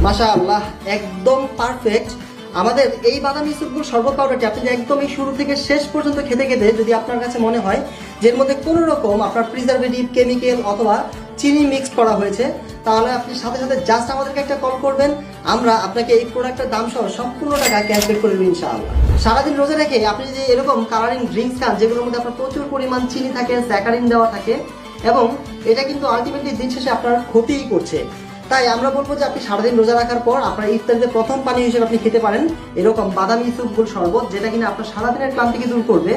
মাশাআল্লাহ, একদম পারফেক্ট। আমাদের এই বাদামি ইসবগুল শরবত পাউডারটি আপনি একদম এই শুরু থেকে শেষ পর্যন্ত খেতে খেতে যদি আপনার কাছে মনে হয় যে এর মধ্যে কোনো রকম আপনার প্রিজারভেটিভ, কেমিক্যাল অথবা চিনি মিক্স করা হয়েছে, তাহলে আপনি সাথে সাথে জাস্ট আমাদেরকে একটা কল করবেন, আমরা আপনাকে এই প্রোডাক্টের দাম সহ সম্পূর্ণ টাকা ক্যাশব্যাক করে দেবো ইনশাআল্লাহ। সারাদিন রোজা রেখে আপনি যদি এরকম কালারিং ড্রিঙ্কস খান যেগুলোর মধ্যে আপনার প্রচুর পরিমাণ চিনি থাকে, স্যাকারিন দেওয়া থাকে, এবং এটা কিন্তু আলটিমেটলি দিন শেষে আপনার ক্ষতিই করছে, তাই আমরা বলবো যে আপনি সারাদিন রোজা রাখার পর আপনার ইফতারিতে প্রথম পানি হিসেবে আপনি খেতে পারেন এরকম বাদামি ইসবগুল শরবত, যেটা কিনা আপনার সারাদিনের ক্লান্তিকে দূর করবে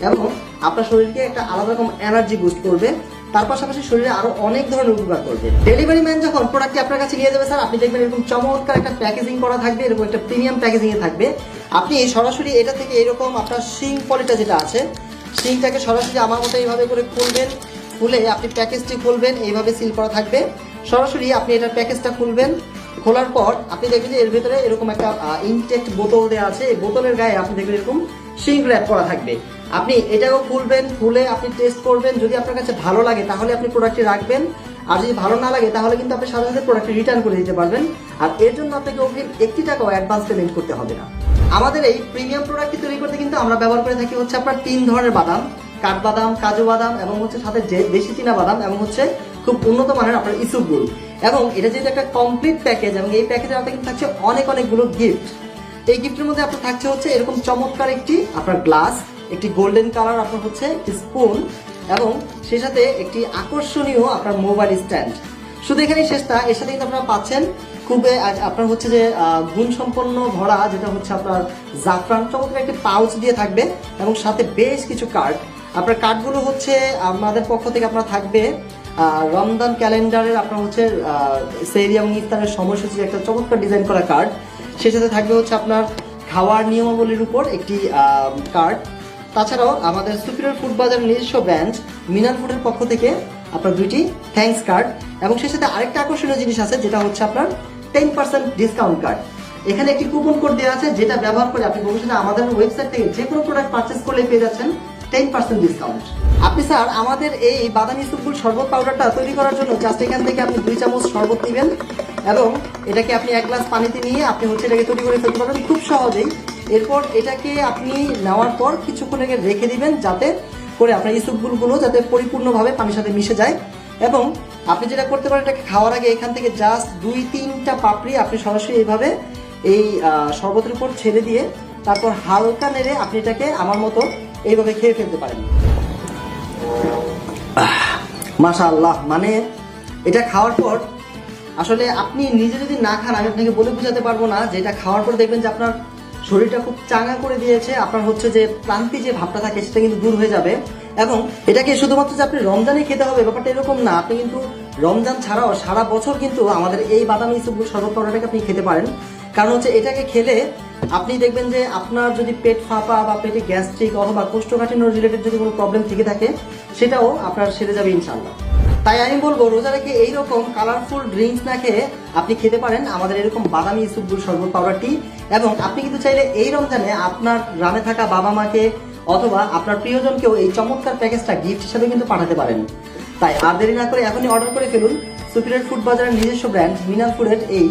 এবং আপনার শরীরকে একটা আলাদা রকম এনার্জি বুস্ট করবে, তার পাশাপাশি শরীরে আরো অনেক ধরনের উপকার করবে। ডেলিভারি ম্যান যখন প্রোডাক্টটি আপনার কাছে নিয়ে যাবে স্যার, আপনি দেখবেন এরকম চমৎকার একটা প্যাকেজিং করা থাকবে, এরকম একটা প্রিমিয়াম প্যাকেজিং এ থাকবে। আপনি সরাসরি এটা থেকে এরকম আপনার শিং পলিটা যেটা আছে, শিংটাকে সরাসরি আমার মতো এইভাবে করে খুলবেন, খুলে আপনি প্যাকেজটি খুলবেন, এইভাবে সিল করা থাকবে। সরাসরি আপনি এটার প্যাকেজটা খুলবেন, খোলার পর আপনি দেখবেন যে এর ভিতরে এরকম একটা ইনটেক্ট বোতল দেওয়া আছে, এই বোতলের গায়ে আপনি দেখবেন এরকম শিং র্যাপ করা থাকবে। আপনি এটাও খুলবেন, খুলে আপনি টেস্ট করবেন, যদি আপনার কাছে ভালো লাগে তাহলে আপনি প্রোডাক্টটি রাখবেন, আর যদি ভালো না লাগে তাহলে কিন্তু আপনি সাথে সাথে প্রোডাক্টটি রিটার্ন করে দিতে পারবেন, আর এর জন্য আপনাকে অগ্রিম 1 টাকাও অ্যাডভান্স পেমেন্ট করতে হবে না। আমাদের এই প্রিমিয়াম প্রোডাক্টটি তৈরি করতে কিন্তু আমরা ব্যবহার করে থাকি হচ্ছে আপনার 3 ধরনের বাদাম, কাঠবাদাম, কাজু বাদাম এবং হচ্ছে সাথে যে দেশি চীনা বাদাম, এবং হচ্ছে খুব উন্নত মানের আপনার ইসবগুল। এবং এটা যেহেতু একটা কমপ্লিট প্যাকেজ, এবং এই প্যাকেজের আপনার কিন্তু থাকছে অনেকগুলো গিফট। এই গিফটের মধ্যে আপনার থাকছে হচ্ছে এরকম চমৎকার একটি আপনার গ্লাস, একটি গোল্ডেন কালার আপনার হচ্ছে একটি স্পুন, এবং সেই সাথে একটি আকর্ষণীয় আপনার মোবাইল স্ট্যান্ড। শুধু এখানেই শেষ না, এর সাথে কিন্তু আপনারা পাচ্ছেন খুবই আপনার হচ্ছে যে গুণ সম্পন্ন ভরা, যেটা হচ্ছে আপনার জাফরান চমৎকার একটি পাউচ দিয়ে থাকবে, এবং সাথে বেশ কিছু কার্ড। আপনার কার্ডগুলো হচ্ছে আমাদের পক্ষ থেকে আপনার থাকবে রমজান ক্যালেন্ডারের আপনার হচ্ছে সেহরি এবং ইফতারের সময়সূচির একটা চমৎকার ডিজাইন করা কার্ড। সেই সাথে থাকবে হচ্ছে আপনার খাওয়ার নিয়মাবলীর উপর একটি কার্ড। তাছাড়াও আমাদের সুপিরিয়র ফুড বাজারের নিজস্ব ব্র্যান্ড মিনাল ফুডের পক্ষ থেকে আপনার 2টি থ্যাঙ্কস কার্ড, এবং সেই সাথে আরেকটা আকর্ষণীয় জিনিস আছে যেটা হচ্ছে আপনার 10% ডিসকাউন্ট কার্ড। এখানে একটি কুপন কোড দেওয়া আছে, যেটা ব্যবহার করে আপনি ভবিষ্যতে আমাদের ওয়েবসাইট থেকে যে কোনো প্রোডাক্ট পারচেস করলে পেয়ে যাচ্ছেন 10% ডিসকাউন্ট। আপনি স্যার আমাদের এই বাদামি ইসবগুল শরবত পাউডারটা তৈরি করার জন্য জাস্ট এখান থেকে আপনি 2 চামচ শরবত নেবেন, এবং এটাকে আপনি 1 গ্লাস পানিতে নিয়ে আপনি হচ্ছে এটাকে তৈরি করে ফেলতে পারবেন খুব সহজেই। এরপর এটাকে আপনি নেওয়ার পর কিছুক্ষণ আগে রেখে দিবেন, যাতে করে আপনার ইসবগুলগুলো যাতে পরিপূর্ণভাবে পানির সাথে মিশে যায়। এবং আপনি যেটা করতে পারেন, এটাকে খাওয়ার আগে এখান থেকে জাস্ট 2-3টা পাপড়ি আপনি সরাসরি এইভাবে এই শরবতের উপর ছেড়ে দিয়ে তারপর হালকা নেড়ে আপনি এটাকে আমার মতো এইভাবে খেয়ে ফেলতে পারেন। মাশাআল্লাহ, মানে এটা খাওয়ার পর আসলে আপনি নিজে যদি না খান, আমি আপনাকে বলে বোঝাতে পারবো না যে এটা খাওয়ার পর দেখবেন যে আপনার শরীরটা খুব চাঙ্গা করে দিয়েছে, আপনার হচ্ছে যে ক্লান্তি যে ভাবটা থাকে সেটা কিন্তু দূর হয়ে যাবে। এবং এটাকে শুধুমাত্র যে আপনি রমজানে খেতে হবে ব্যাপারটা এরকম না, আপনি কিন্তু রমজান ছাড়াও সারা বছর কিন্তু আমাদের এই বাদামি ইসবগুল শরবত পাউডারটাকে আপনি খেতে পারেন। কারণ হচ্ছে এটাকে খেলে আপনি দেখবেন যে আপনার যদি পেট ফাঁপা বা পেটে গ্যাস্ট্রিক অথবা কোষ্ঠকাঠিন্য রিলেটেড যদি কোনো প্রবলেম থেকে থাকে, সেটাও আপনার সেরে যাবে ইনশাআল্লাহ। তাই আমি বলবো রোজা রেখে এইরকম কালারফুল ড্রিঙ্কস না খেয়ে আপনি খেতে পারেন আমাদের এরকম বাদামি ইসবগুল শরবত পাউডারটি। এবং আপনি কিন্তু চাইলে এই রমজানে আপনার গ্রামে থাকা বাবা মাকে অথবা আপনার প্রিয়জনকেও এই চমৎকার প্যাকেজটা গিফট হিসেবে কিন্তু পাঠাতে পারেন। তাই আর দেরি না করে এখনই অর্ডার করে ফেলুন সুপিরিয়র ফুড বাজারের নিজস্ব ব্র্যান্ড মিনাল ফুডের এই